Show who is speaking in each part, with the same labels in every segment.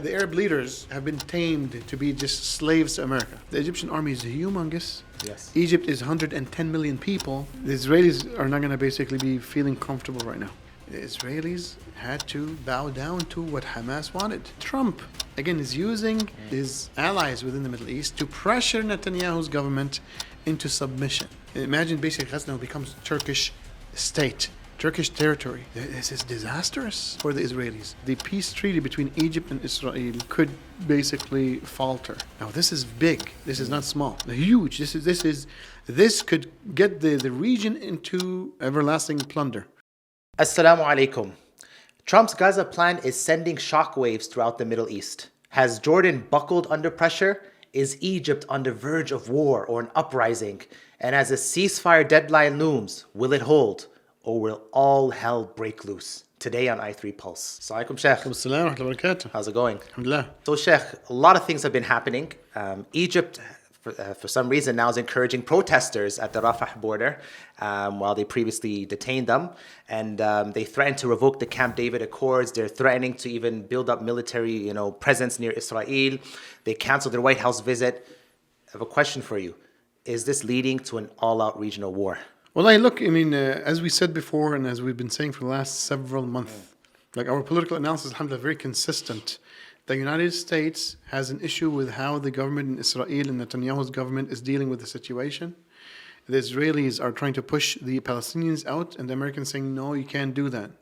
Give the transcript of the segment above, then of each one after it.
Speaker 1: the Arab leaders have been tamed to be just slaves to America. The Egyptian army is humongous.
Speaker 2: Yes.
Speaker 1: Egypt is 110 million people. The Israelis are not going to basically be feeling comfortable right now. The Israelis had to bow down to what Hamas wanted. Trump, again, is using his allies within the Middle East to pressure Netanyahu's government into submission. Imagine basically Gaza becomes Turkish state. Turkish territory. This is disastrous for the Israelis. The peace treaty between Egypt and Israel could basically falter. Now this is big. This is not small. Huge. This could get the region into everlasting plunder.
Speaker 2: Assalamu alaikum. Trump's Gaza plan is sending shockwaves throughout the Middle East. Has Jordan buckled under pressure? Is Egypt on the verge of war or an uprising? And as a ceasefire deadline looms, will it hold? Or will all hell break loose? Today on i3 Pulse. Assalamu alaikum, Sheikh.
Speaker 1: Assalamu alaikum wa barakatuh.
Speaker 2: How's it going?
Speaker 1: Alhamdulillah.
Speaker 2: So, Sheikh, a lot of things have been happening. Egypt, for some reason, now is encouraging protesters at the Rafah border while they previously detained them. And they threatened to revoke the Camp David Accords. They're threatening to even build up military, presence near Israel. They canceled their White House visit. I have a question for you. Is this leading to an all-out regional war?
Speaker 1: Well, as we said before, and as we've been saying for the last several months, like our political analysis, alhamdulillah, very consistent. The United States has an issue with how the government in Israel and Netanyahu's government is dealing with the situation. The Israelis are trying to push the Palestinians out, and the Americans saying, no, you can't do that.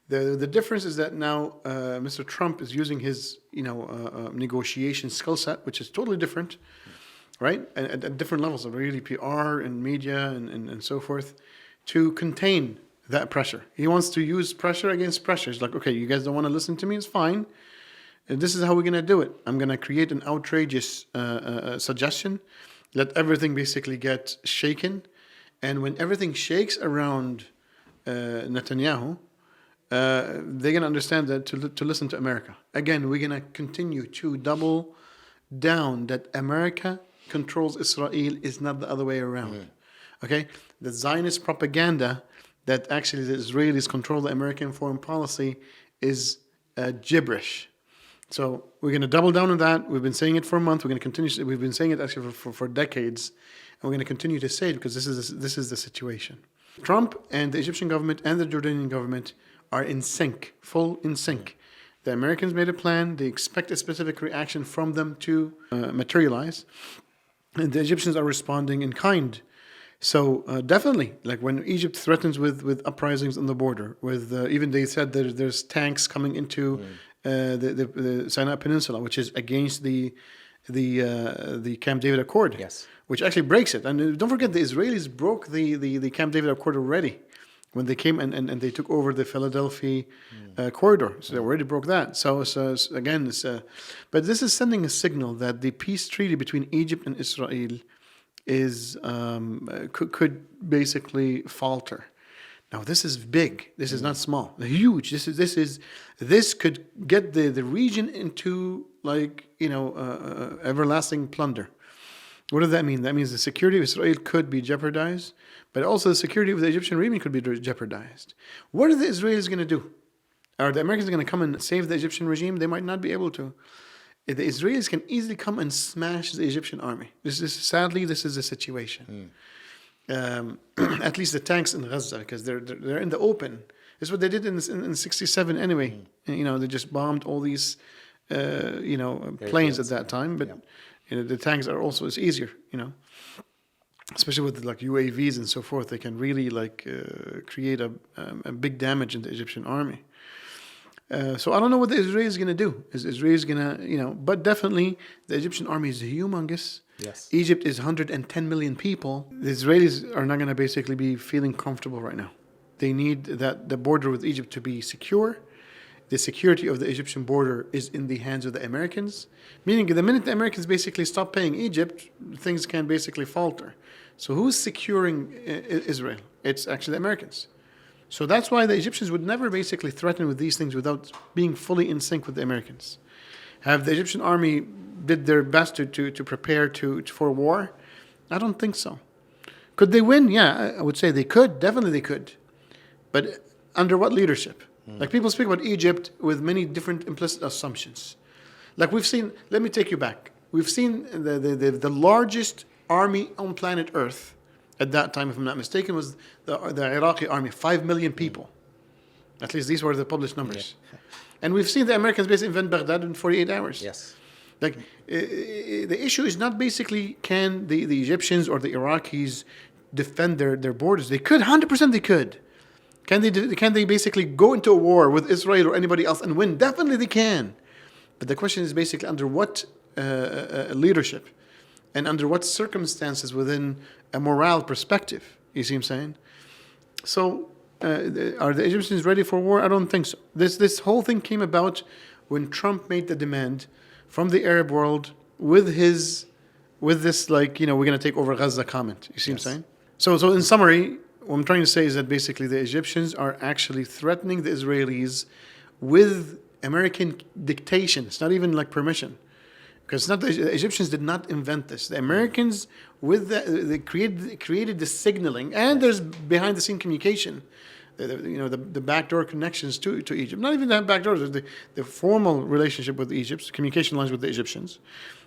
Speaker 1: The difference is that now Mr. Trump is using his negotiation skill set, which is totally different. Right? At different levels of really PR and media and so forth, to contain that pressure. He wants to use pressure against pressure. It's like, okay, you guys don't want to listen to me, it's fine. And this is how we're going to do it. I'm going to create an outrageous suggestion. Let everything basically get shaken. And when everything shakes around Netanyahu, they're going to understand that to listen to America. Again, we're going to continue to double down that America controls Israel is not the other way around. Okay? The Zionist propaganda that actually the Israelis control the American foreign policy is gibberish. So we're going to double down on that. We've been saying it for a month. We're going to continue. We've been saying it actually for decades, and we're going to continue to say it because this is the situation. Trump and the Egyptian government and the Jordanian government are in sync, full in sync. The Americans made a plan. They expect a specific reaction from them to materialize. And the Egyptians are responding in kind. So definitely, like when Egypt threatens with uprisings on the border, with even they said that there's tanks coming into the Sinai Peninsula, which is against the Camp David Accord,
Speaker 2: yes,
Speaker 1: which actually breaks it. And don't forget, the Israelis broke the Camp David Accord already when they came and they took over the Philadelphia corridor. So they already broke that. So again, but this is sending a signal that the peace treaty between Egypt and Israel is could basically falter. Now this is big. This is not small. Huge. This could get the region into everlasting plunder. What does that mean? That means the security of Israel could be jeopardized, but also the security of the Egyptian regime could be jeopardized. What are the Israelis going to do? Are the Americans going to come and save the Egyptian regime? They might not be able to. The Israelis can easily come and smash the Egyptian army. Sadly, this is the situation. At least the tanks in Gaza, because they're in the open. This is what they did in 67 anyway. They just bombed all these planes at that time, but. The tanks are also, it's easier, especially with like UAVs and so forth. They can really create a big damage in the Egyptian army. So I don't know what the Israelis is going to do. Is Israelis going to, but definitely the Egyptian army is humongous.
Speaker 2: Yes.
Speaker 1: Egypt is 110 million people. The Israelis are not going to basically be feeling comfortable right now. They need the border with Egypt to be secure. The security of the Egyptian border is in the hands of the Americans, meaning the minute the Americans basically stop paying Egypt, things can basically falter. So who's securing Israel? It's actually the Americans. So that's why the Egyptians would never basically threaten with these things without being fully in sync with the Americans. Have the Egyptian army did their best to prepare for war? I don't think so. Could they win? Yeah, I would say they could. Definitely they could. But under what leadership? Like people speak about Egypt with many different implicit assumptions. Like we've seen, let me take you back. We've seen the largest army on planet Earth at that time, if I'm not mistaken, was the Iraqi army, 5 million people. At least these were the published numbers.
Speaker 2: Yeah.
Speaker 1: And we've seen the Americans basically invent Baghdad in 48 hours.
Speaker 2: Yes.
Speaker 1: Like, the issue is not basically can the Egyptians or the Iraqis defend their borders. They could, 100% they could. Can they basically go into a war with Israel or anybody else and win? Definitely they can. But the question is basically under what leadership and under what circumstances within a moral perspective. You see what I'm saying? So, are the Egyptians ready for war? I don't think so. This whole thing came about when Trump made the demand from the Arab world with this, like, we're going to take over Gaza comment. You see what I'm saying? So in summary, what I'm trying to say is that basically the Egyptians are actually threatening the Israelis with American dictation. It's not even like permission. Because it's not the Egyptians did not invent this. The Americans, they created the signaling, and there's behind the scene communication. The backdoor connections to Egypt. Not even that backdoor, the formal relationship with Egypt, communication lines with the Egyptians.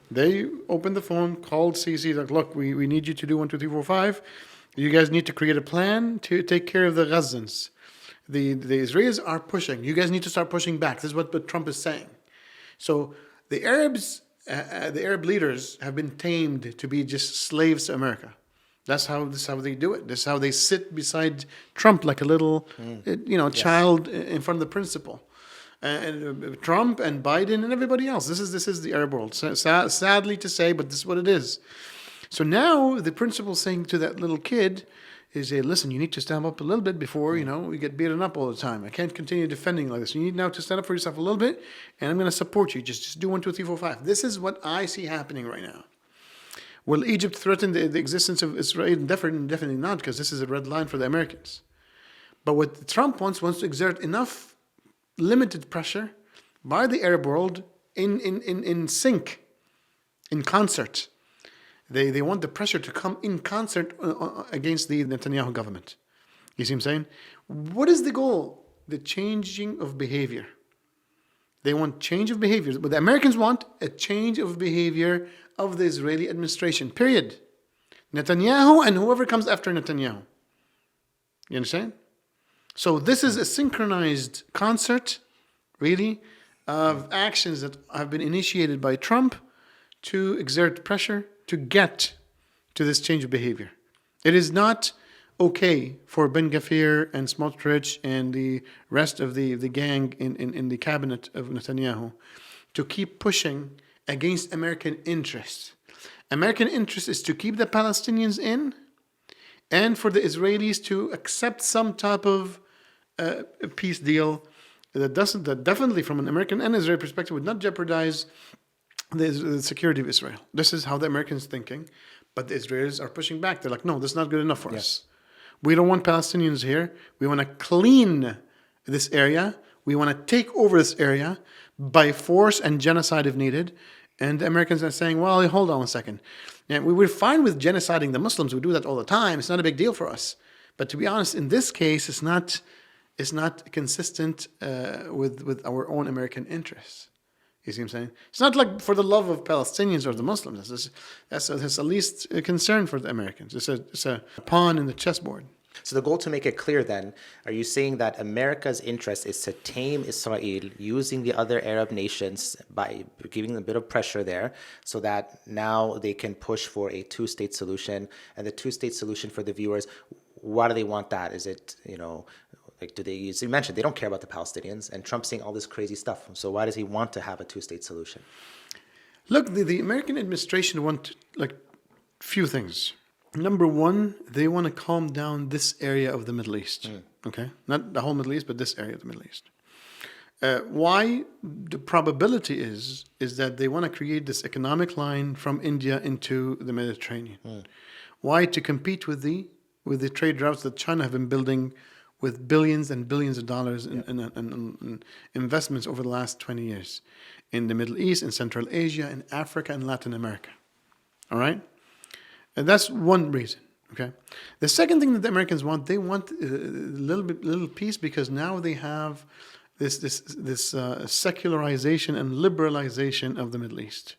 Speaker 1: They opened the phone, called Sisi, like, look, we need you to do 1, 2, 3, 4, 5. You guys need to create a plan to take care of the Gazans. The Israelis are pushing. You guys need to start pushing back. This is what Trump is saying. So the Arab leaders have been tamed to be just slaves to America. This is how they do it. This is how they sit beside Trump like a little, child in front of the principal. And Trump and Biden and everybody else. This is the Arab world. Sadly to say, but this is what it is. So now the principal saying to that little kid is, hey, listen, you need to stand up a little bit before, we get beaten up all the time. I can't continue defending like this. You need now to stand up for yourself a little bit, and I'm going to support you. Just do 1, 2, 3, 4, 5. This is what I see happening right now. Will Egypt threaten the existence of Israel? Definitely not, because this is a red line for the Americans. But what Trump wants to exert enough limited pressure by the Arab world in sync, in concert. They want the pressure to come in concert against the Netanyahu government. You see what I'm saying? What is the goal? The changing of behavior. They want change of behavior. But the Americans want a change of behavior of the Israeli administration. Period. Netanyahu and whoever comes after Netanyahu. You understand? So this is a synchronized concert, really, of actions that have been initiated by Trump to exert pressure to get to this change of behavior. It is not okay for Ben Gvir and Smotrich and the rest of the gang in the cabinet of Netanyahu to keep pushing against American interests. American interest is to keep the Palestinians in and for the Israelis to accept some type of peace deal that definitely from an American and Israeli perspective would not jeopardize the security of Israel. This is how the Americans thinking, but the Israelis are pushing back. They're like, no, this is not good enough for us. We don't want Palestinians here. We want to clean this area. We want to take over this area by force and genocide if needed. And the Americans are saying, well, hold on a second. Yeah, we're fine with genociding the Muslims. We do that all the time. It's not a big deal for us. But to be honest, in this case, it's not consistent with our own American interests. You see what I'm saying? It's not like for the love of Palestinians or the Muslims. That's the least concern for the Americans. It's a pawn in the chessboard.
Speaker 2: So the goal to make it clear then, are you saying that America's interest is to tame Israel using the other Arab nations by giving them a bit of pressure there so that now they can push for a two-state solution? And the two-state solution for the viewers, why do they want that? Is it, like, do they use, you mentioned they don't care about the Palestinians, and Trump's saying all this crazy stuff. So why does he want to have a two-state solution?
Speaker 1: Look, the American administration want few things. Number one, they want to calm down this area of the Middle East. Okay, not the whole Middle East, but this area of the Middle East. Why? The probability is that they want to create this economic line from India into the Mediterranean. Why? To compete with the trade routes that China have been building with billions and billions of dollars in investments over the last 20 years in the Middle East, in Central Asia, in Africa, and Latin America. All right? And that's one reason. Okay. The second thing that the Americans want, they want a little peace because now they have secularization and liberalization of the Middle East.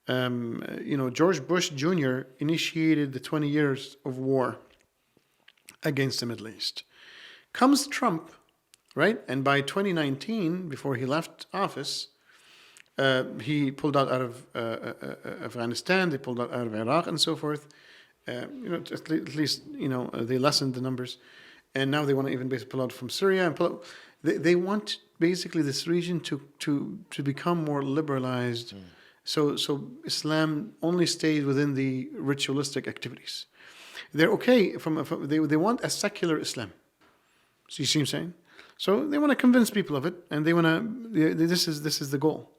Speaker 1: George Bush Jr. initiated the 20 years of war against the Middle East. Comes Trump, right? And by 2019, before he left office, he pulled out of Afghanistan, they pulled out of Iraq and so forth. At least, they lessened the numbers. And now they want to even basically pull out from Syria. And they want basically this region to become more liberalized. So Islam only stays within the ritualistic activities. They're okay they want a secular Islam. So you see what I'm saying? So they want to convince people of it, and they want to. This is the goal.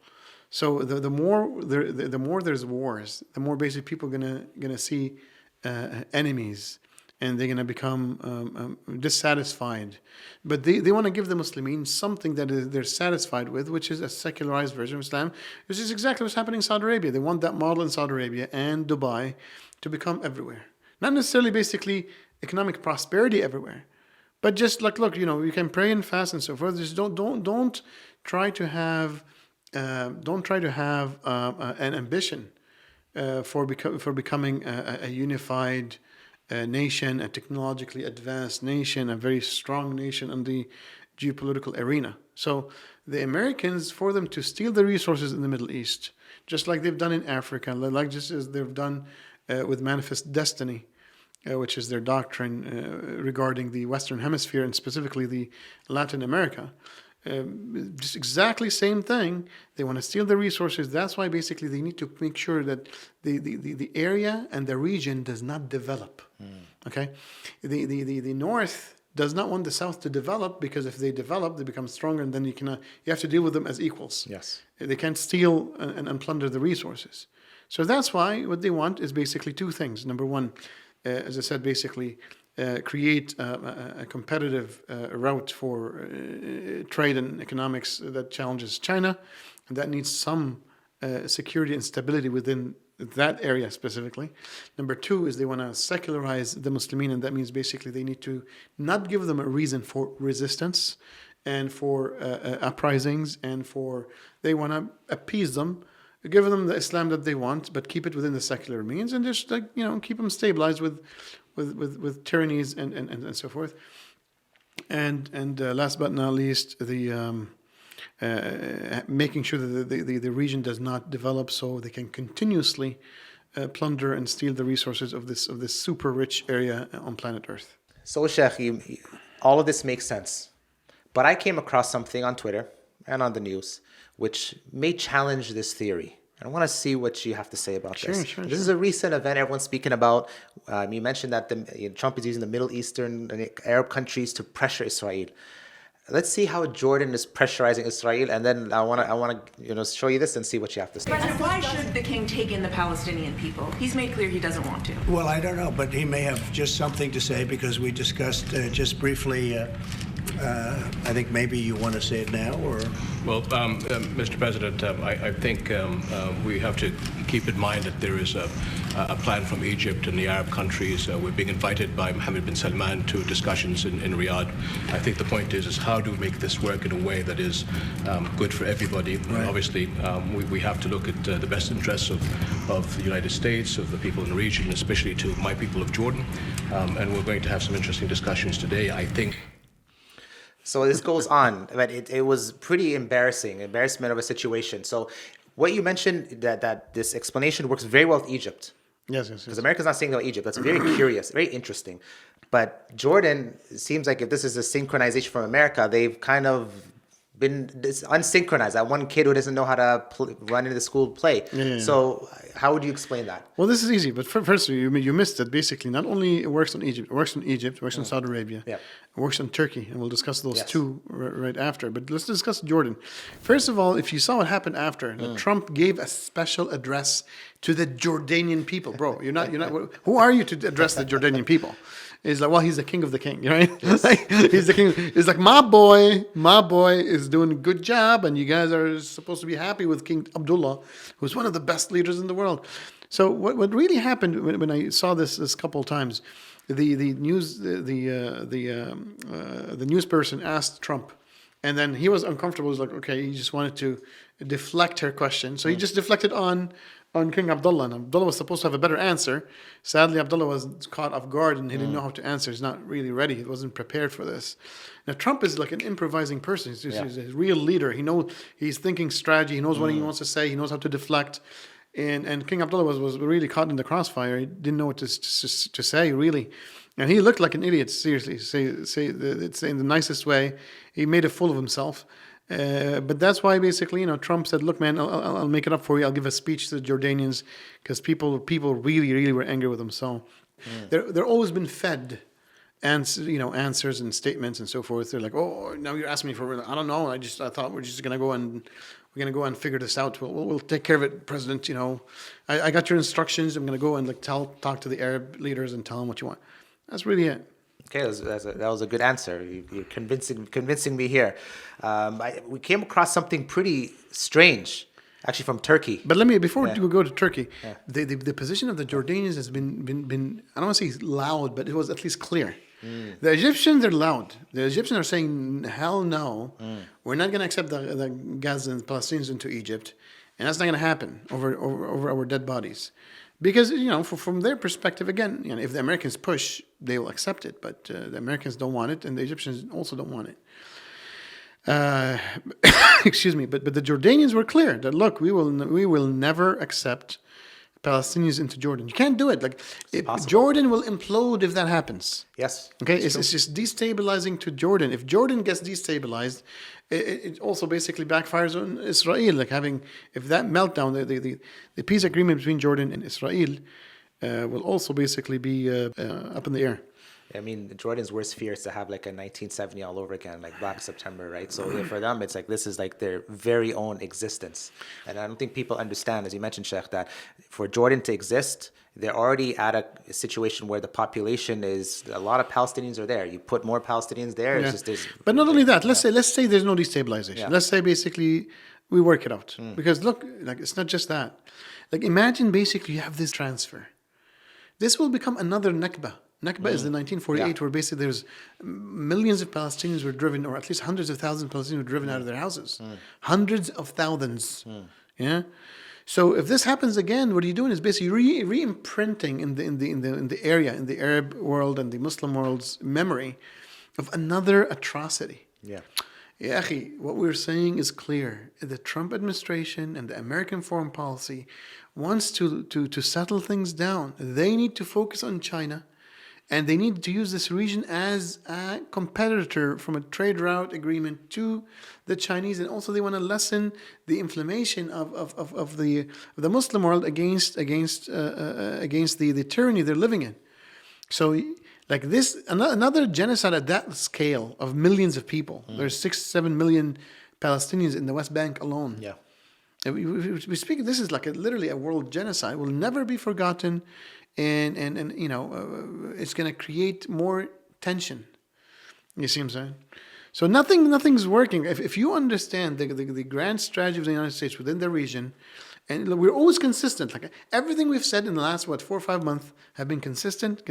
Speaker 1: So the more there's wars, the more basically people gonna see enemies, and they're gonna become dissatisfied. But they want to give the Muslims something that they're satisfied with, which is a secularized version of Islam, which is exactly what's happening in Saudi Arabia. They want that model in Saudi Arabia and Dubai to become everywhere. Not necessarily basically economic prosperity everywhere, but just like, look, you can pray and fast and so forth. Just don't try to have an ambition for becoming a unified nation, a technologically advanced nation, a very strong nation in the geopolitical arena. So the Americans, for them to steal the resources in the Middle East, just like they've done in Africa, like just as they've done with Manifest Destiny, which is their doctrine regarding the Western Hemisphere and specifically the Latin America. Just exactly same thing. They want to steal the resources. That's why basically they need to make sure that the area and the region does not develop. Okay, the North does not want the South to develop, because if they develop, they become stronger, and then you have to deal with them as equals.
Speaker 2: Yes,
Speaker 1: they can't steal and plunder the resources. So that's why what they want is basically two things. Number one, as I said, basically create a competitive route for trade and economics that challenges China, and that needs some security and stability within that area specifically. Number two is they want to secularize the Muslimin, and that means basically they need to not give them a reason for resistance and for uprisings, and they want to appease them, give them the Islam that they want, but keep it within the secular means, and just keep them stabilized with tyrannies and so forth. And last but not least, the making sure that the region does not develop, so they can continuously plunder and steal the resources of this super rich area on planet Earth.
Speaker 2: So Sheikh, all of this makes sense, but I came across something on Twitter and on the news which may challenge this theory. I want to see what you have to say about this.
Speaker 1: Sure.
Speaker 2: This is a recent event everyone's speaking about. You mentioned that Trump is using the Middle Eastern and Arab countries to pressure Israel. Let's see how Jordan is pressurizing Israel, and then I want to show you this and see what you have to say.
Speaker 3: President, why should the king take in the Palestinian people? He's made clear he doesn't want to.
Speaker 4: Well, I don't know, but he may have just something to say, because we discussed just briefly. I think maybe you want to say it now, or?
Speaker 5: Well, Mr. President, I think we have to keep in mind that there is a plan from Egypt and the Arab countries. We're being invited by Mohammed bin Salman to discussions in Riyadh. I think the point is how do we make this work in a way that is good for everybody?
Speaker 4: Right.
Speaker 5: Obviously, we have to look at the best interests of the United States, of the people in the region, especially to my people of Jordan. And we're going to have some interesting discussions today, I think.
Speaker 2: So this goes on, but it was pretty embarrassment of a situation. So what you mentioned, that this explanation works very well with Egypt.
Speaker 1: Yes.
Speaker 2: Because America's not saying about Egypt. That's very curious, very interesting. But Jordan, it seems like if this is a synchronization from America, they've kind of been unsynchronized. That one kid who doesn't know how to run into the school play.
Speaker 1: Yeah.
Speaker 2: So how would you explain that?
Speaker 1: Well, this is easy, but first you missed it. Basically, not only it works on Egypt, it works on Saudi Arabia,
Speaker 2: Yeah.
Speaker 1: it works on Turkey, and we'll discuss those
Speaker 2: Yes.
Speaker 1: two right after. But let's discuss Jordan. First of all, if you saw what happened after, that Trump gave a special address to the Jordanian people, bro. You're not. Who are you to address the Jordanian people? It's like, well, he's the king of the king, right? He's the king. It's like, my boy is doing a good job, and you guys are supposed to be happy with King Abdullah, who's one of the best leaders in the world. So what really happened when I saw this couple of times, the news person asked Trump, And then he was uncomfortable. He was like, okay, he just wanted to deflect her question. So he just deflected on King Abdullah. And Abdullah was supposed to have a better answer. Sadly, Abdullah was caught off guard and he didn't know how to answer. He's not really ready. He wasn't prepared for this. Now, Trump is like an improvising person. He's a real leader. He's thinking strategy. He knows what he wants to say. He knows how to deflect. And King Abdullah was really caught in the crossfire. He didn't know what to say, really. And he looked like an idiot, seriously. It's in the nicest way. He made a fool of himself. But that's why basically, Trump said, "Look, man, I'll make it up for you. I'll give a speech to the Jordanians because people really, really were angry with him." So they're always been fed, answers and statements and so forth. They're like, "Oh, now you're asking me for I don't know. I thought we're just gonna go and figure this out. We'll take care of it, President. I got your instructions. I'm gonna go and talk to the Arab leaders and tell them what you want." That's really it.
Speaker 2: Okay, that was a good answer. You're convincing me here. We came across something pretty strange, actually, from Turkey.
Speaker 1: But before we go to Turkey, the position of the Jordanians has been I don't want to say loud, but it was at least clear. The Egyptians are loud. The Egyptians are saying, "Hell no, we're not going to accept the Gaza and Palestinians into Egypt, and that's not going to happen over our dead bodies." Because, from their perspective, again, if the Americans push, they will accept it. But the Americans don't want it, and the Egyptians also don't want it. Excuse me. But the Jordanians were clear that, look, we will never accept Palestinians into Jordan. You can't do it. Jordan will implode if that happens.
Speaker 2: Yes.
Speaker 1: Okay, it's just destabilizing to Jordan. If Jordan gets destabilized, it also basically backfires on Israel. If that meltdown, the peace agreement between Jordan and Israel will also basically be up in the air.
Speaker 2: I mean, Jordan's worst fear is to have like a 1970 all over again, like Black September, right? So for them, it's like this is like their very own existence. And I don't think people understand, as you mentioned, Sheikh, that for Jordan to exist, they're already at a situation where the population is, a lot of Palestinians are there. You put more Palestinians there, it's just...
Speaker 1: But not only that, let's say there's no destabilization. Yeah. Let's say basically we work it out. Because look, it's not just that. Imagine basically you have this transfer. This will become another Nakba. Nakba is the 1948 where basically there's millions of Palestinians were driven, or at least hundreds of thousands of Palestinians were driven out of their houses. Hundreds of thousands. Yeah. So if this happens again, what you're doing is basically re-imprinting in the area, in the Arab world and the Muslim world's memory of another atrocity.
Speaker 2: Yeah.
Speaker 1: Ya akhi, what we're saying is clear. The Trump administration and the American foreign policy wants to settle things down. They need to focus on China. And they need to use this region as a competitor from a trade route agreement to the Chinese. And also they want to lessen the inflammation of the Muslim world against the tyranny they're living in. So this, another genocide at that scale of millions of people. There's 6-7 million Palestinians in the West Bank alone.
Speaker 2: Yeah.
Speaker 1: We speak, this is literally a world genocide. Will never be forgotten. And it's going to create more tension. You see what I'm saying? So nothing's working. If you understand the grand strategy of the United States within the region, and we're always consistent. Everything we've said in the last 4 or 5 months have been consistent.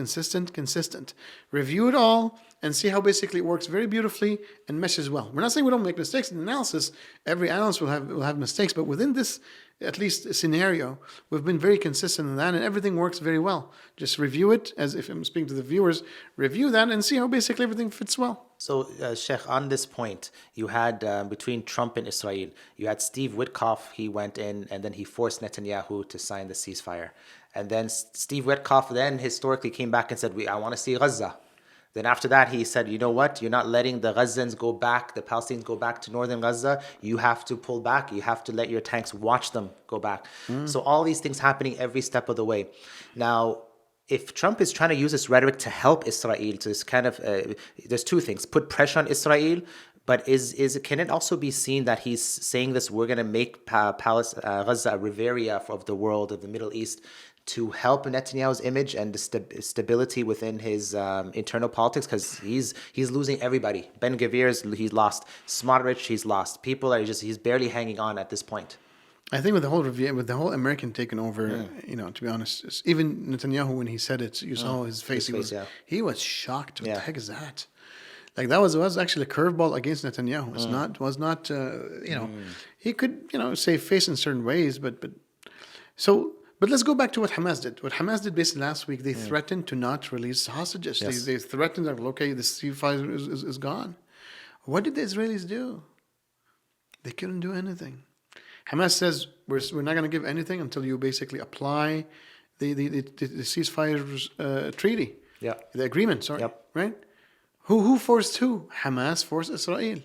Speaker 1: Review it all and see how basically it works very beautifully and meshes well. We're not saying we don't make mistakes in analysis. Every analyst will have mistakes, but within this, at least, scenario, we've been very consistent in that, and everything works very well. Just review it, as if I'm speaking to the viewers, review that and see how basically everything fits well.
Speaker 2: So, Sheikh, on this point, you had between Trump and Israel, you had Steve Witkoff. He went in and then he forced Netanyahu to sign the ceasefire. And then Steve Witkoff then historically came back and said, I want to see Gaza. Then after that, he said, you know what? You're not letting the Gazans go back, the Palestinians go back to northern Gaza. You have to pull back. You have to let your tanks watch them go back. So all these things happening every step of the way. Now, if Trump is trying to use this rhetoric to help Israel, to this kind of, there's two things: put pressure on Israel, but can it also be seen that he's saying this? We're going to make Gaza a Riviera of the world, of the Middle East, to help Netanyahu's image and the stability within his internal politics, because he's losing everybody. Ben Gvir's he's lost. Smotrich, he's lost. People are he's barely hanging on at this point.
Speaker 1: I think with the whole American taking over, to be honest, even Netanyahu, when he said it, you saw his face. He was shocked. What the heck is that? Like that was actually a curveball against Netanyahu. It's not was not he could save face in certain ways, but let's go back to what Hamas did. What Hamas did basically last week, they threatened to not release hostages.
Speaker 2: Yes.
Speaker 1: They threatened that okay, the ceasefire is gone. What did the Israelis do? They couldn't do anything. Hamas says we're not going to give anything until you basically apply the ceasefire treaty.
Speaker 2: Yeah.
Speaker 1: The agreement, sorry.
Speaker 2: Yep.
Speaker 1: Right? Who forced who? Hamas forced Israel.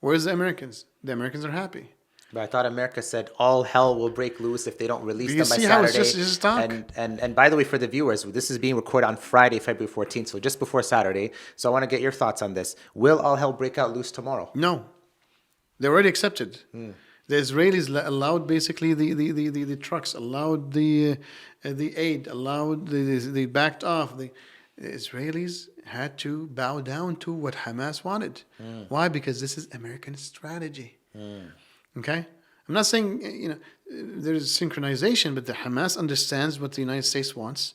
Speaker 1: Where's the Americans? The Americans are happy.
Speaker 2: But I thought America said all hell will break loose if they don't release
Speaker 1: Do you
Speaker 2: them by
Speaker 1: see how
Speaker 2: Saturday.
Speaker 1: it's just talk?
Speaker 2: And by the way, for the viewers, this is being recorded on Friday, February 14th, so just before Saturday. So I want to get your thoughts on this. Will all hell break out loose tomorrow?
Speaker 1: No. They already accepted. The Israelis allowed basically the trucks, allowed the aid, allowed they backed off. The Israelis had to bow down to what Hamas wanted. Why? Because this is American strategy. Okay? I'm not saying there's synchronization, but the Hamas understands what the United States wants,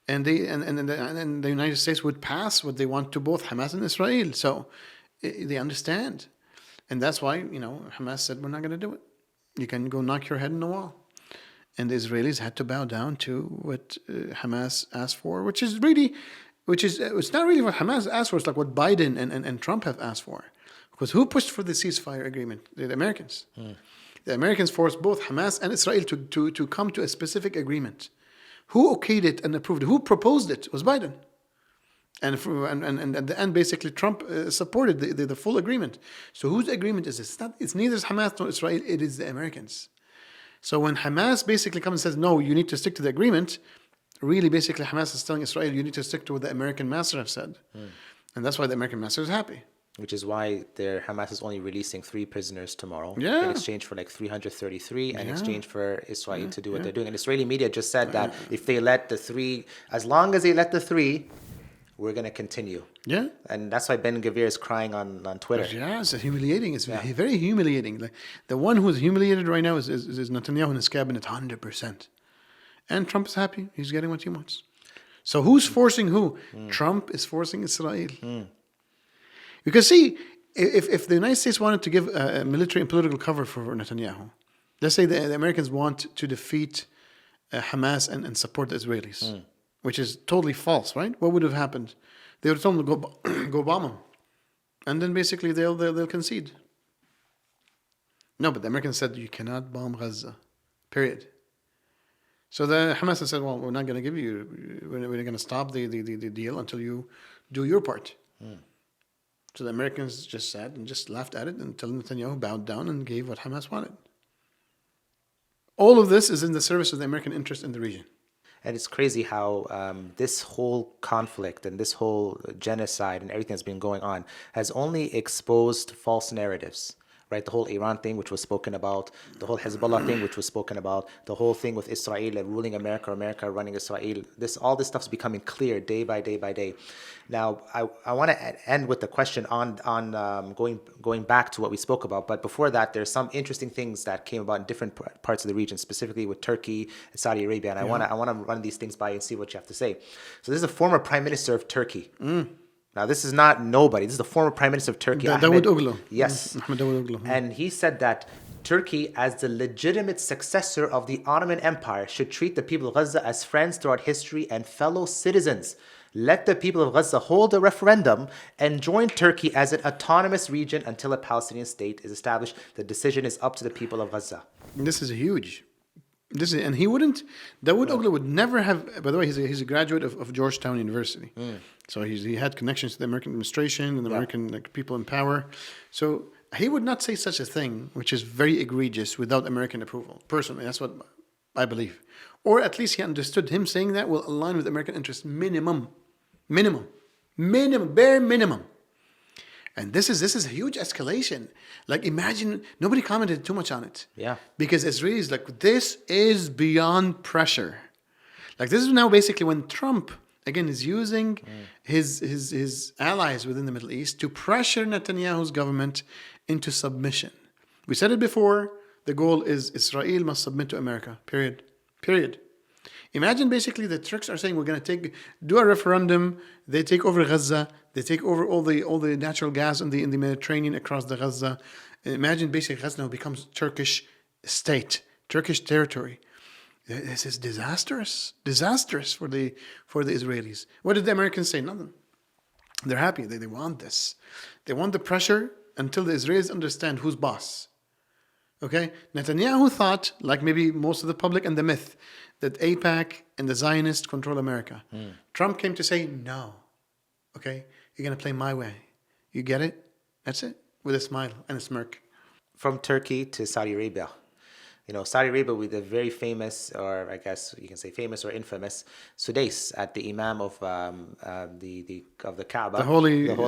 Speaker 1: and the United States would pass what they want to both Hamas and Israel. So they understand. And that's why, Hamas said, we're not going to do it. You can go knock your head in the wall. And the Israelis had to bow down to what Hamas asked for, which is it's not really what Hamas asked for. It's like what Biden and Trump have asked for. Because who pushed for the ceasefire agreement? The Americans. The Americans forced both Hamas and Israel to come to a specific agreement. Who okayed it and approved it? Who proposed it? It was Biden. And at the end, basically, Trump supported the full agreement. So whose agreement is this? It's neither Hamas nor Israel. It is the Americans. So when Hamas basically comes and says, no, you need to stick to the agreement, really, basically, Hamas is telling Israel, you need to stick to what the American master have said. And that's why the American master is happy.
Speaker 2: Which is why Hamas is only releasing 3 prisoners tomorrow
Speaker 1: Yeah.
Speaker 2: in exchange for like 333 in exchange for Israel to do what they're doing. And Israeli media just said that if they let the 3, as long as they let the 3, we're going to continue.
Speaker 1: Yeah.
Speaker 2: And that's why Ben Gvir is crying on Twitter.
Speaker 1: Yeah, it's humiliating. It's very humiliating. Like the one who is humiliated right now is Netanyahu and his cabinet, 100%. And Trump is happy. He's getting what he wants. So who's forcing who? Trump is forcing Israel. Because see, if the United States wanted to give a military and political cover for Netanyahu, let's say the Americans want to defeat Hamas and support the Israelis, which is totally false, right? What would have happened? They would have told them to go bomb them. And then basically they'll concede. No, but the Americans said you cannot bomb Gaza, period. So the Hamas said, well, we're not going to give you, we're going to stop the deal until you do your part. So the Americans just sat and just laughed at it until Netanyahu bowed down and gave what Hamas wanted. All of this is in the service of the American interest in the region.
Speaker 2: And it's crazy how this whole conflict and this whole genocide and everything that's been going on has only exposed false narratives. Right, the whole Iran thing, which was spoken about, the whole Hezbollah thing, which was spoken about, the whole thing with Israel and ruling America, America running Israel. All this stuff's becoming clear day by day by day. Now, I want to end with the question on going back to what we spoke about. But before that, there's some interesting things that came about in different parts of the region, specifically with Turkey and Saudi Arabia. And I want to run these things by you and see what you have to say. So this is a former prime minister of Turkey. Now, this is not nobody. This is the former Prime Minister of Turkey,
Speaker 1: Dawood Oglu.
Speaker 2: Yes.
Speaker 1: Ahmed Dawood Oglu.
Speaker 2: And he said that Turkey, as the legitimate successor of the Ottoman Empire, should treat the people of Gaza as friends throughout history and fellow citizens. Let the people of Gaza hold a referendum and join Turkey as an autonomous region until a Palestinian state is established. The decision is up to the people of Gaza.
Speaker 1: This is huge. And he wouldn't, Dawood Oglu would never have, by the way, he's a graduate of Georgetown University. So he had connections to the American administration and the American people in power. So he would not say such a thing, which is very egregious, without American approval. Personally, that's what I believe. Or at least he understood him saying that will align with American interests minimum, bare minimum. And this is a huge escalation. Like, imagine, nobody commented too much on it.
Speaker 2: Yeah.
Speaker 1: Because Israelis, like, this is beyond pressure. Like, this is now basically when Trump, again, is using his allies within the Middle East to pressure Netanyahu's government into submission. We said it before, the goal is Israel must submit to America, period. Imagine basically the Turks are saying we're going to do a referendum. They take over Gaza. They take over all the natural gas in the Mediterranean across the Gaza. Imagine basically Gaza now becomes Turkish state, Turkish territory. This is disastrous for the Israelis. What did the Americans say? Nothing. They're happy. They want this. They want the pressure until the Israelis understand who's boss. Okay? Netanyahu thought, like maybe most of the public and the myth, that AIPAC and the Zionists control America. Trump came to say, no. Okay? You're going to play my way. You get it? That's it. With a smile and a smirk.
Speaker 2: From Turkey to Saudi Arabia. Saudi Arabia with the very famous, or I guess you can say famous or infamous, Sudais at the Imam of the Kaaba,
Speaker 1: the holy
Speaker 2: of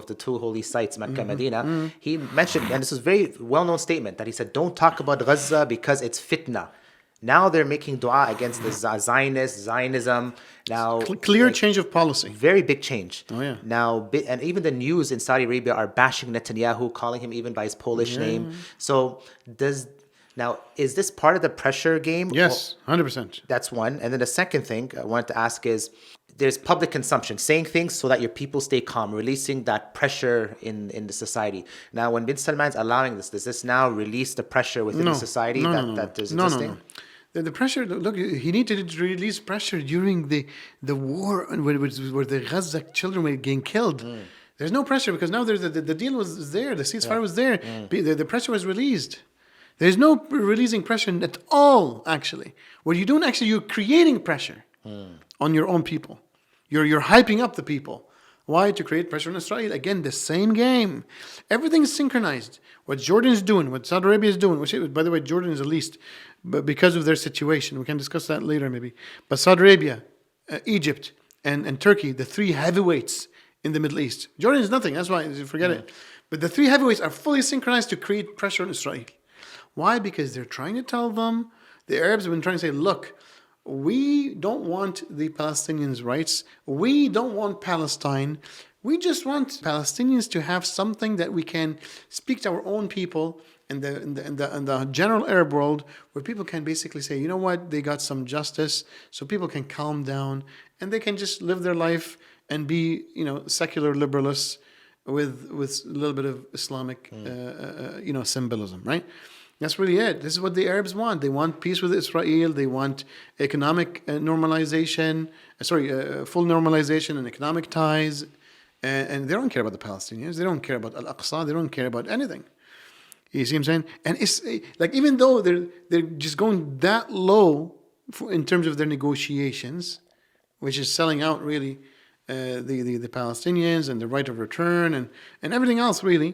Speaker 2: the two holy sites, Mecca, Medina. He mentioned, and this is a very well-known statement, that he said, "Don't talk about Gaza because it's fitna." Now they're making dua against the Zionism. Now
Speaker 1: clear change of policy.
Speaker 2: Very big change.
Speaker 1: Oh yeah.
Speaker 2: Now, and even the news in Saudi Arabia are bashing Netanyahu, calling him even by his Polish name. So is this part of the pressure game?
Speaker 1: Yes, 100%.
Speaker 2: That's one. And then the second thing I wanted to ask is, there's public consumption, saying things so that your people stay calm, releasing that pressure in the society. Now, when bin Salman's allowing this, does this now release the pressure within the society that is existing?
Speaker 1: No. The pressure, look, he needed to release pressure during the war where the Gaza children were getting killed. There's no pressure because now there's the deal was there, the ceasefire was there, the pressure was released. There's no releasing pressure at all, actually. What you're doing, actually, you're creating pressure on your own people. You're hyping up the people. Why? To create pressure on Israel. Again, the same game. Everything's synchronized. What Jordan is doing, what Saudi Arabia is doing, which, by the way, Jordan is the least, but because of their situation. We can discuss that later, maybe. But Saudi Arabia, Egypt, and Turkey, the three heavyweights in the Middle East. Jordan is nothing. That's why, forget it. But the three heavyweights are fully synchronized to create pressure on Israel. Why? Because they're trying to tell them, the Arabs have been trying to say, look, we don't want the Palestinians' rights. We don't want Palestine. We just want Palestinians to have something that we can speak to our own people in the general Arab world, where people can basically say, you know what, they got some justice, so people can calm down and they can just live their life and be, secular liberalists with a little bit of Islamic, symbolism, right? That's really it. This is what the Arabs want. They want peace with Israel. They want economic normalization. Full normalization and economic ties. And they don't care about the Palestinians. They don't care about Al-Aqsa. They don't care about anything. You see what I'm saying? And it's like, even though they're just going that low in terms of their negotiations, which is selling out really the Palestinians and the right of return and everything else really.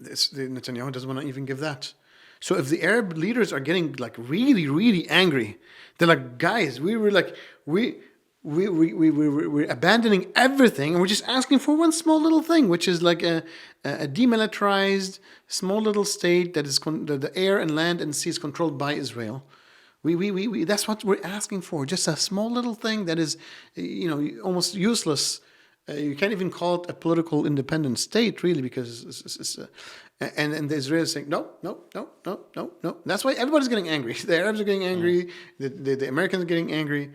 Speaker 1: Netanyahu doesn't want to even give that. So if the Arab leaders are getting like really, really angry, they're like, guys, we're abandoning everything and we're just asking for one small little thing, which is like a demilitarized small little state that is the air and land and sea is controlled by Israel. We that's what we're asking for. Just a small little thing that is, almost useless. You can't even call it a political independent state, really, because and the Israelis saying no. That's why everybody's getting angry. The Arabs are getting angry. The Americans are getting angry,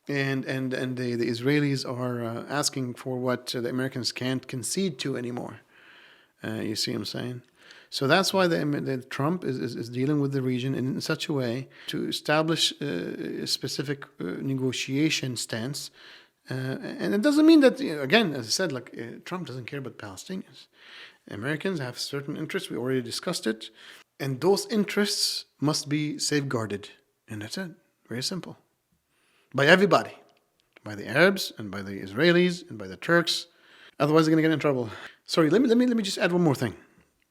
Speaker 1: and the Israelis are asking for what the Americans can't concede to anymore. You see what I'm saying? So that's why the Trump is dealing with the region in such a way to establish a specific negotiation stance. And it doesn't mean that, again, as I said, Trump doesn't care about Palestinians. Americans have certain interests. We already discussed it. And those interests must be safeguarded. And that's it. Very simple. By everybody. By the Arabs and by the Israelis and by the Turks. Otherwise, they're going to get in trouble. Sorry, let me just add one more thing.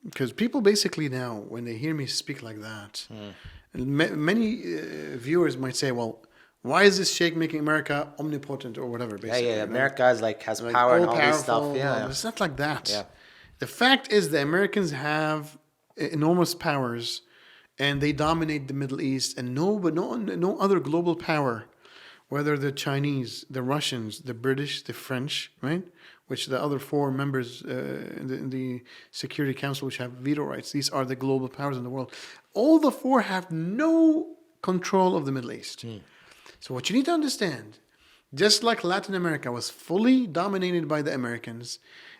Speaker 1: Because people basically now, when they hear me speak like that, many viewers might say, well, why is this sheikh making America omnipotent or whatever? Basically,
Speaker 2: yeah. America is has power and all this stuff. Yeah.
Speaker 1: It's not like that.
Speaker 2: Yeah.
Speaker 1: The fact is the Americans have enormous powers and they dominate the Middle East, and no other global power, whether the Chinese, the Russians, the British, the French, right? Which the other four members in the Security Council, which have veto rights. These are the global powers in the world. All the four have no control of the Middle East. So what you need to understand, just like Latin America was fully dominated by the Americans,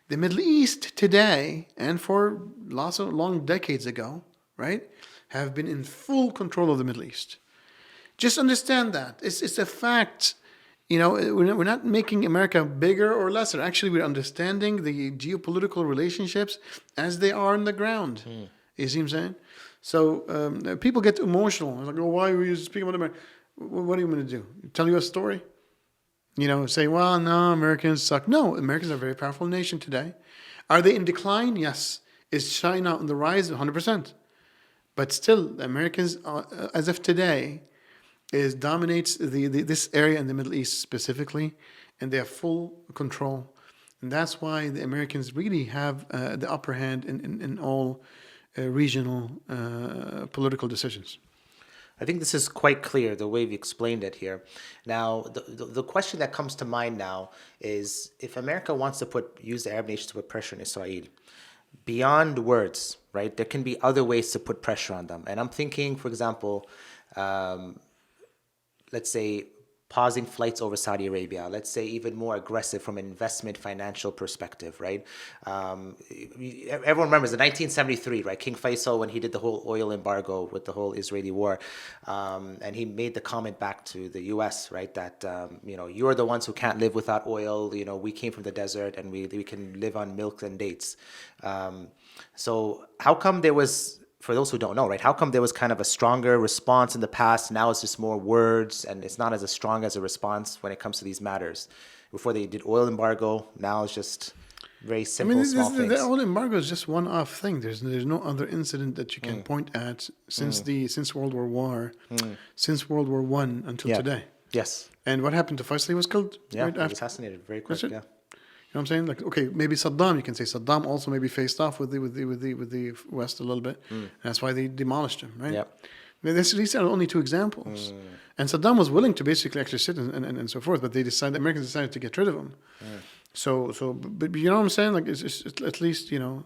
Speaker 1: the Middle East today, and for lots of long decades ago, right, have been in full control of the Middle East. Just understand that. It's a fact. You know, we're not making America bigger or lesser. Actually, we're understanding the geopolitical relationships as they are on the ground. You see what I'm saying? So people get emotional. Like, oh, why were you speaking about America? What are you going to do? Tell you a story? You know, say, well, no, Americans suck. No, Americans are a very powerful nation today. Are they in decline? Yes. Is China on the rise? 100%. But still, the Americans, as of today, dominates this area in the Middle East specifically, and they have full control. And that's why the Americans really have the upper hand in all regional political decisions.
Speaker 2: I think this is quite clear, the way we explained it here. Now, the question that comes to mind now is, if America wants to use the Arab nations to put pressure on Israel, beyond words, right, there can be other ways to put pressure on them. And I'm thinking, for example, let's say pausing flights over Saudi Arabia, let's say even more aggressive from an investment financial perspective, right? Everyone remembers in 1973, right? King Faisal, when he did the whole oil embargo with the whole Israeli war, and he made the comment back to the US, right? That, you know, you're the ones who can't live without oil. You know, we came from the desert and we can live on milk and dates. So how come there was, for those who don't know, right, how come there was kind of a stronger response in the past? Now it's just more words, and it's not as strong as a response when it comes to these matters. Before they did oil embargo, now it's just very simple, small things.
Speaker 1: The oil embargo is just one-off thing. There's no other incident that you can point at since World War since World War One until today.
Speaker 2: Yes.
Speaker 1: And what happened to Faisal? He was killed.
Speaker 2: Yeah,
Speaker 1: right
Speaker 2: he was
Speaker 1: after.
Speaker 2: assassinated very quick. Yeah.
Speaker 1: You know what I'm saying? Like, okay, maybe Saddam. You can say Saddam also maybe faced off with the West a little bit. That's why they demolished him, right?
Speaker 2: Yep.
Speaker 1: These are only two examples. And Saddam was willing to basically actually sit and so forth, but the Americans decided to get rid of him. But you know what I'm saying? Like, it's at least, you know,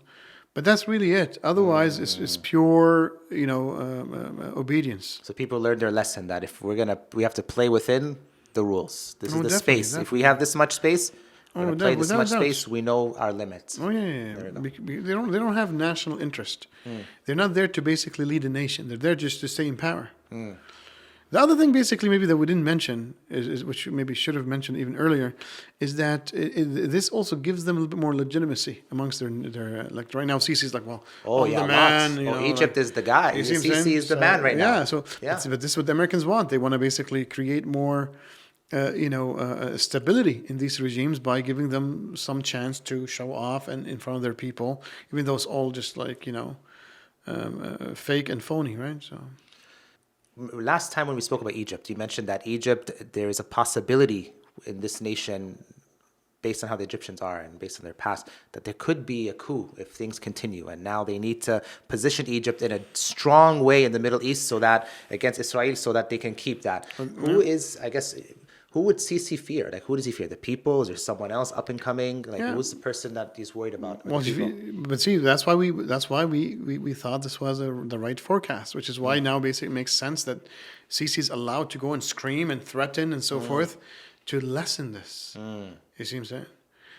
Speaker 1: but that's really it. Otherwise, it's pure, you know, obedience.
Speaker 2: So people learned their lesson that if we have to play within the rules. This is the
Speaker 1: definitely,
Speaker 2: space. If we have this much space, we're going to play this
Speaker 1: without
Speaker 2: much
Speaker 1: doubt.
Speaker 2: space, we know our limits.
Speaker 1: Oh yeah. They don't have national interest. They're not there to basically lead a nation. They're there just to stay in power. The other thing, basically, maybe that we didn't mention, is which maybe should have mentioned even earlier, is that this also gives them a little bit more legitimacy amongst their like right now. Sisi's like, well, I'm the man. You know,
Speaker 2: Egypt is the guy.
Speaker 1: You see what I'm
Speaker 2: Sisi
Speaker 1: saying?
Speaker 2: is the man right now.
Speaker 1: Yeah. But this is what the Americans want. They want to basically create more. Stability in these regimes by giving them some chance to show off and in front of their people, even though it's all just like, you know, fake and phony, right? So,
Speaker 2: last time when we spoke about Egypt, you mentioned that Egypt, there is a possibility in this nation, based on how the Egyptians are and based on their past, that there could be a coup if things continue. And now they need to position Egypt in a strong way in the Middle East so that against Israel, so that they can keep that. Who would Sisi fear? Like, who does he fear? The people? Is there someone else up and coming? Like, who's the person that he's worried about?
Speaker 1: Well, but see, that's why we thought this was the right forecast, which is why now basically it makes sense that Sisi is allowed to go and scream and threaten and so forth to lessen this. You see what I'm saying?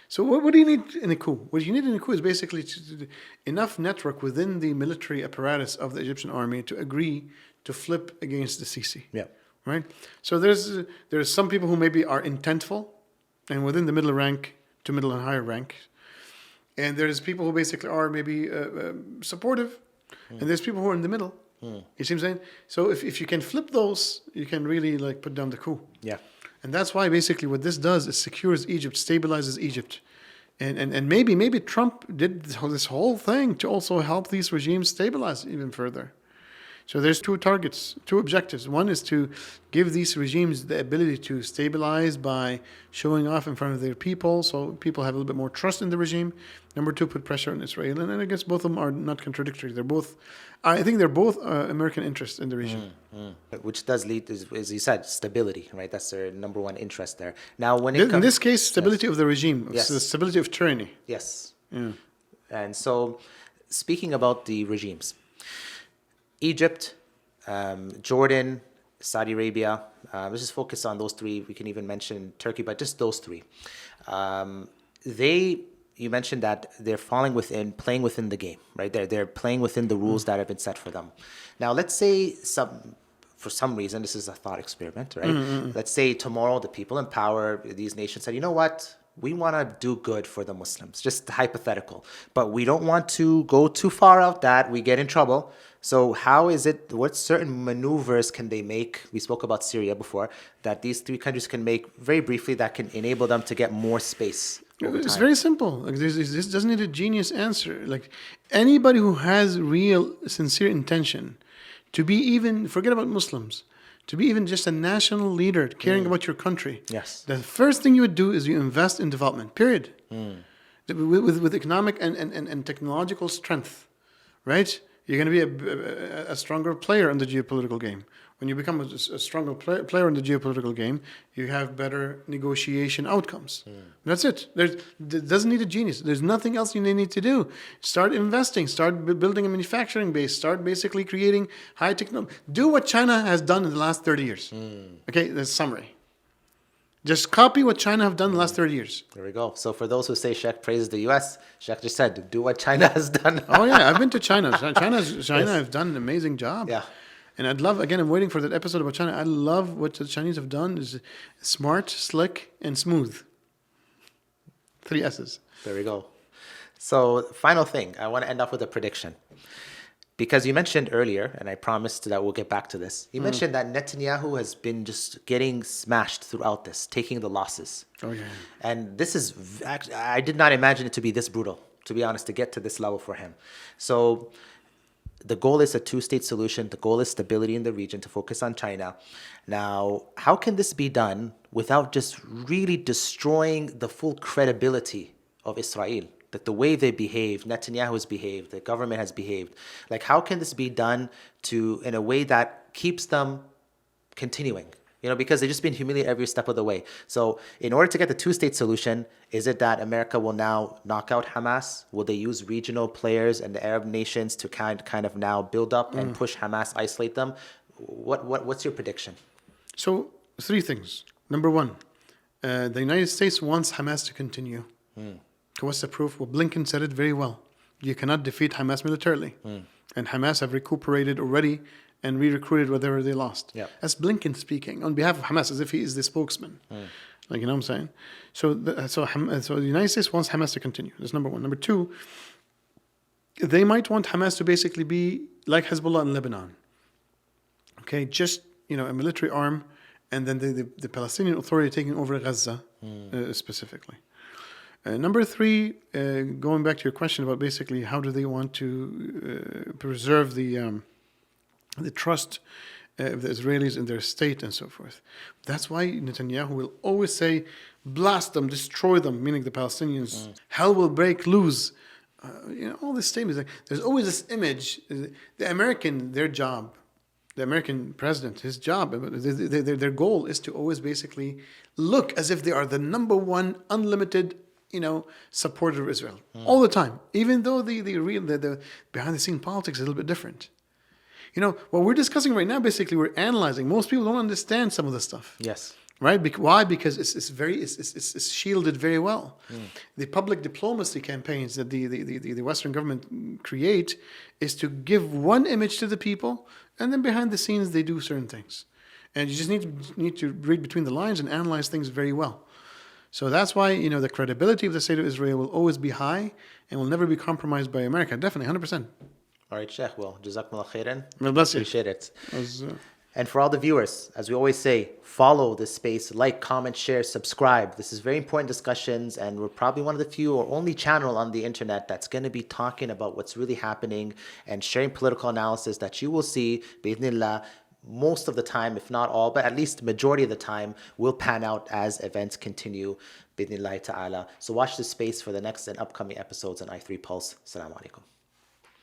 Speaker 1: So what do you need in a coup? What you need in a coup is basically enough network within the military apparatus of the Egyptian army to agree to flip against the Sisi.
Speaker 2: Yeah.
Speaker 1: Right? So there's some people who maybe are intentful and within the middle rank to middle and higher rank. And there's people who basically are maybe supportive. And there's people who are in the middle. You see what I'm saying? So if you can flip those, you can really like put down the coup.
Speaker 2: Yeah.
Speaker 1: And that's why basically what this does is secures Egypt, stabilizes Egypt. And maybe Trump did this whole thing to also help these regimes stabilize even further. So there's two objectives. One is to give these regimes the ability to stabilize by showing off in front of their people, so people have a little bit more trust in the regime. Number two, put pressure on Israel. And I guess both of them are not contradictory. I think they're both American interests in the region.
Speaker 2: Which does lead, as you said, stability, right? That's their number one interest there. Now, when
Speaker 1: in this case, stability of the regime,
Speaker 2: Yes.
Speaker 1: the stability of tyranny.
Speaker 2: Yes.
Speaker 1: Yeah.
Speaker 2: And so, speaking about the regimes, Egypt, Jordan, Saudi Arabia. Let's just focus on those three. We can even mention Turkey, but just those three. You mentioned that they're playing within the game, right? They're playing within the rules that have been set for them. Now, let's say for some reason, this is a thought experiment, right? Let's say tomorrow the people in power, these nations said, you know what? We want to do good for the Muslims, just hypothetical. But we don't want to go too far out that we get in trouble. So what certain maneuvers can they make? We spoke about Syria before, that these three countries can make very briefly that can enable them to get more space over
Speaker 1: It's
Speaker 2: time.
Speaker 1: very simple. Like this doesn't need a genius answer. Like anybody who has real, sincere intention to be even, forget about Muslims, to be even just a national leader caring about your country.
Speaker 2: Yes.
Speaker 1: The first thing you would do is you invest in development, period. With economic and technological strength, right? You're going to be a stronger player in the geopolitical game. When you become a stronger player in the geopolitical game, you have better negotiation outcomes. That's it. It doesn't need a genius. There's nothing else you need to do. Start investing. Start building a manufacturing base. Start basically creating high technology. Do what China has done in the last 30 years. Okay, that's summary. Just copy what China have done in the last 30 years.
Speaker 2: There we go. So for those who say Sheikh praises the U.S., Sheikh just said, do what China has done.
Speaker 1: Oh yeah, I've been to China. China have done an amazing job.
Speaker 2: Yeah.
Speaker 1: And I'm waiting for that episode about China. I love what the Chinese have done is smart, slick, and smooth. 3 S's.
Speaker 2: There we go. So final thing, I want to end off with a prediction. Because you mentioned earlier, and I promised that we'll get back to this, you mentioned that Netanyahu has been just getting smashed throughout this, taking the losses.
Speaker 1: Oh yeah.
Speaker 2: And this is, actually, I did not imagine it to be this brutal, to be honest, to get to this level for him. So the goal is a two-state solution. The goal is stability in the region to focus on China. Now, how can this be done without just really destroying the full credibility of Israel? Like the way they behave, Netanyahu has behaved, the government has behaved. Like how can this be done in a way that keeps them continuing? Because they've just been humiliated every step of the way. So in order to get the two-state solution, is it that America will now knock out Hamas? Will they use regional players and the Arab nations to kind of now build up and push Hamas, isolate them? What's your prediction?
Speaker 1: So 3 things. Number 1, the United States wants Hamas to continue. What's the proof? Well, Blinken said it very well. You cannot defeat Hamas militarily. And Hamas have recuperated already and re-recruited whatever they lost.
Speaker 2: Yeah.
Speaker 1: That's Blinken speaking on behalf of Hamas as if he is the spokesman. Like, you know what I'm saying? So the United States wants Hamas to continue. That's number 1. Number 2, they might want Hamas to basically be like Hezbollah in Lebanon. Okay, just, a military arm, and then the Palestinian Authority taking over Gaza specifically. Number 3, going back to your question about basically how do they want to preserve the trust of the Israelis in their state and so forth. That's why Netanyahu will always say, blast them, destroy them, meaning the Palestinians. Hell will break loose. All these statements. There's always this image. The American, their job, the American president, his job, their goal is to always basically look as if they are the number 1 unlimited supporter of Israel all the time, even though the behind the scene politics is a little bit different. What we're discussing right now, basically, we're analyzing. Most people don't understand some of this stuff.
Speaker 2: Yes.
Speaker 1: Right? Why? Because it's shielded very well. The public diplomacy campaigns that the Western government create is to give one image to the people, and then behind the scenes they do certain things. And you just need to read between the lines and analyze things very well. So that's why, the credibility of the state of Israel will always be high and will never be compromised by America. Definitely, 100%.
Speaker 2: All right, Sheikh. Well, jazakumullah khairan.
Speaker 1: Well, bless you.
Speaker 2: Appreciate it. And for all the viewers, as we always say, follow this space, like, comment, share, subscribe. This is very important discussions, and we're probably one of the few or only channel on the internet that's going to be talking about what's really happening and sharing political analysis that you will see, bi'idhnillah, most of the time, if not all, but at least the majority of the time, will pan out as events continue, bi'idhnillahi ta'ala. So watch this space for the next and upcoming episodes on i3 Pulse. Assalamu alaikum.